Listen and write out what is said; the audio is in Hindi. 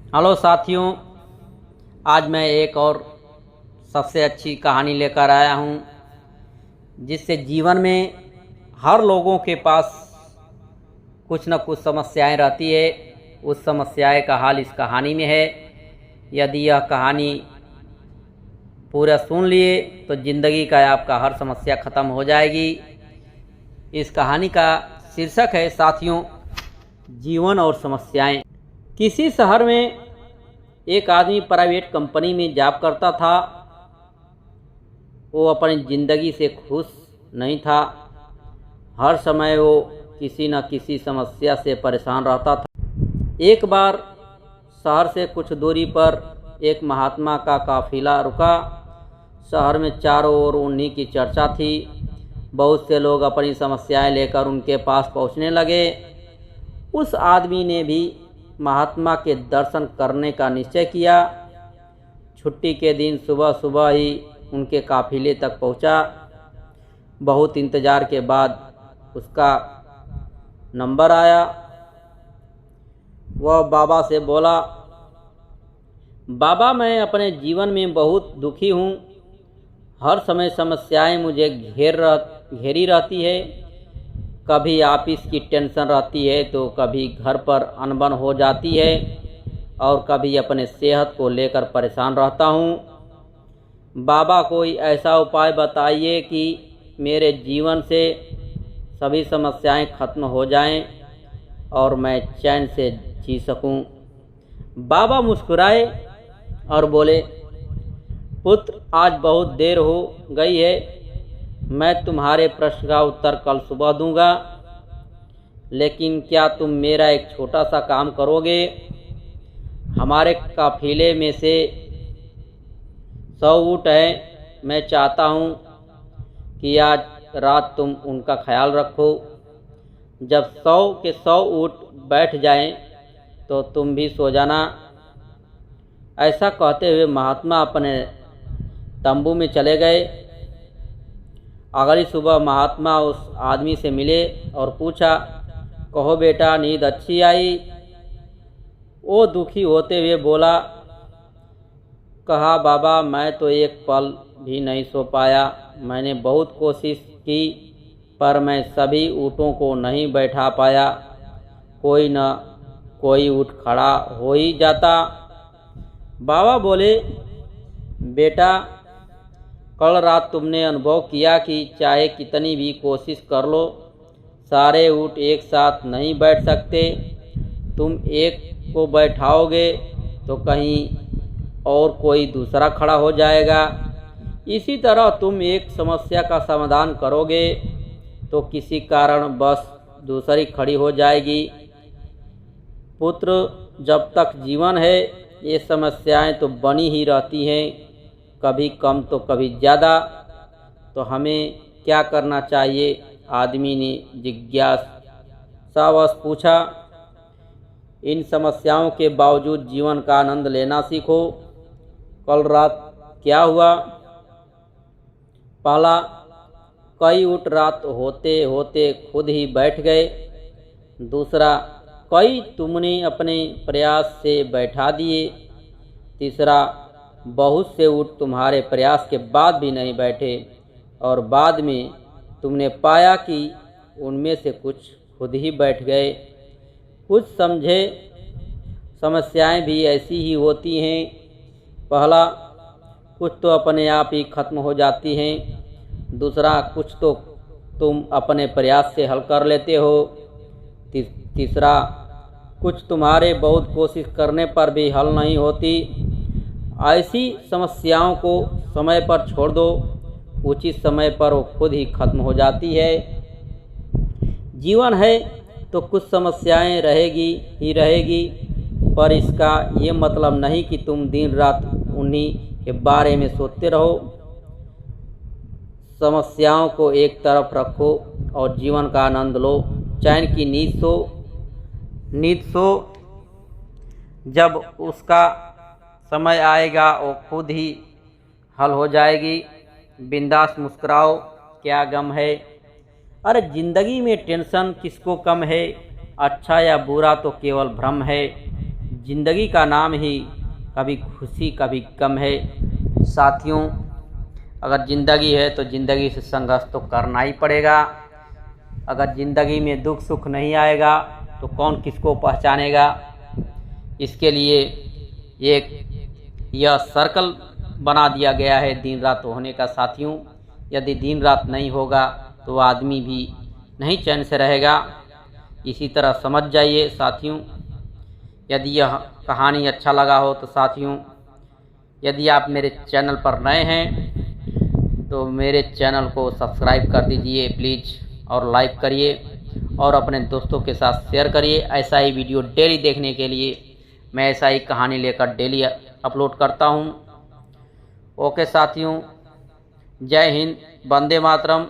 हेलो साथियों, आज मैं एक और सबसे अच्छी कहानी लेकर आया हूँ जिससे जीवन में हर लोगों के पास कुछ न कुछ समस्याएं रहती है। उस समस्याएं का हल इस कहानी में है। यदि यह कहानी पूरा सुन लिए तो ज़िंदगी का आपका हर समस्या ख़त्म हो जाएगी। इस कहानी का शीर्षक है साथियों, जीवन और समस्याएं। किसी शहर में एक आदमी प्राइवेट कंपनी में जॉब करता था। वो अपनी ज़िंदगी से खुश नहीं था। हर समय वो किसी न किसी समस्या से परेशान रहता था। एक बार शहर से कुछ दूरी पर एक महात्मा का काफिला रुका। शहर में चारों ओर उन्हीं की चर्चा थी। बहुत से लोग अपनी समस्याएं लेकर उनके पास पहुंचने लगे। उस आदमी ने भी महात्मा के दर्शन करने का निश्चय किया। छुट्टी के दिन सुबह सुबह ही उनके काफिले तक पहुंचा। बहुत इंतज़ार के बाद उसका नंबर आया। वह बाबा से बोला, बाबा मैं अपने जीवन में बहुत दुखी हूँ। हर समय समस्याएं मुझे घेरी रहती है। कभी ऑफिस की टेंशन रहती है तो कभी घर पर अनबन हो जाती है और कभी अपने सेहत को लेकर परेशान रहता हूँ। बाबा कोई ऐसा उपाय बताइए कि मेरे जीवन से सभी समस्याएं खत्म हो जाएं और मैं चैन से जी सकूं। बाबा मुस्कुराए और बोले, पुत्र आज बहुत देर हो गई है। मैं तुम्हारे प्रश्न का उत्तर कल सुबह दूंगा, लेकिन क्या तुम मेरा एक छोटा सा काम करोगे? हमारे काफिले में से 100 ऊँट हैं। मैं चाहता हूँ कि आज रात तुम उनका ख्याल रखो। जब 100 के 100 ऊँट बैठ जाएं तो तुम भी सो जाना। ऐसा कहते हुए महात्मा अपने तंबू में चले गए। अगली सुबह महात्मा उस आदमी से मिले और पूछा, कहो बेटा नींद अच्छी आई? वो दुखी होते हुए बोला, कहा बाबा मैं तो एक पल भी नहीं सो पाया। मैंने बहुत कोशिश की पर मैं सभी ऊँटों को नहीं बैठा पाया। कोई न कोई ऊँट खड़ा हो ही जाता। बाबा बोले, बेटा कल रात तुमने अनुभव किया कि चाहे कितनी भी कोशिश कर लो, सारे ऊँट एक साथ नहीं बैठ सकते। तुम एक को बैठाओगे तो कहीं और कोई दूसरा खड़ा हो जाएगा। इसी तरह तुम एक समस्या का समाधान करोगे तो किसी कारण बस दूसरी खड़ी हो जाएगी। पुत्र जब तक जीवन है ये समस्याएं तो बनी ही रहती हैं, कभी कम तो कभी ज़्यादा। तो हमें क्या करना चाहिए? आदमी ने जिज्ञासावश पूछा। इन समस्याओं के बावजूद जीवन का आनंद लेना सीखो। कल रात क्या हुआ? पहला, कई ऊँट रात होते होते खुद ही बैठ गए। दूसरा, कई तुमने अपने प्रयास से बैठा दिए। तीसरा, बहुत से ऊँट तुम्हारे प्रयास के बाद भी नहीं बैठे और बाद में तुमने पाया कि उनमें से कुछ खुद ही बैठ गए। कुछ समझे समस्याएं भी ऐसी ही होती हैं। पहला, कुछ तो अपने आप ही खत्म हो जाती हैं। दूसरा, कुछ तो तुम अपने प्रयास से हल कर लेते हो। तीसरा, कुछ तुम्हारे बहुत कोशिश करने पर भी हल नहीं होती। ऐसी समस्याओं को समय पर छोड़ दो, उचित समय पर वो खुद ही खत्म हो जाती है। जीवन है तो कुछ समस्याएं रहेगी ही रहेगी, पर इसका ये मतलब नहीं कि तुम दिन रात उन्हीं के बारे में सोचते रहो। समस्याओं को एक तरफ रखो और जीवन का आनंद लो। चैन की नींद सो। जब उसका समय आएगा वो खुद ही हल हो जाएगी। बिंदास मुस्कुराओ, क्या गम है? अरे ज़िंदगी में टेंशन किसको कम है? अच्छा या बुरा तो केवल भ्रम है। ज़िंदगी का नाम ही कभी खुशी कभी गम है। साथियों, अगर ज़िंदगी है तो ज़िंदगी से संघर्ष तो करना ही पड़ेगा। अगर ज़िंदगी में दुख सुख नहीं आएगा तो कौन किसको पहचानेगा। इसके लिए यह सर्कल बना दिया गया है दिन रात होने का। साथियों, यदि दिन रात नहीं होगा तो आदमी भी नहीं चैन से रहेगा। इसी तरह समझ जाइए साथियों। यदि यह कहानी अच्छा लगा हो तो साथियों, यदि आप मेरे चैनल पर नए हैं तो मेरे चैनल को सब्सक्राइब कर दीजिए प्लीज़, और लाइक करिए और अपने दोस्तों के साथ शेयर करिए। ऐसा ही वीडियो डेली देखने के लिए मैं ऐसा ही कहानी लेकर डेली अपलोड करता हूँ। ओके साथियों, जय हिंद, वंदे मातरम।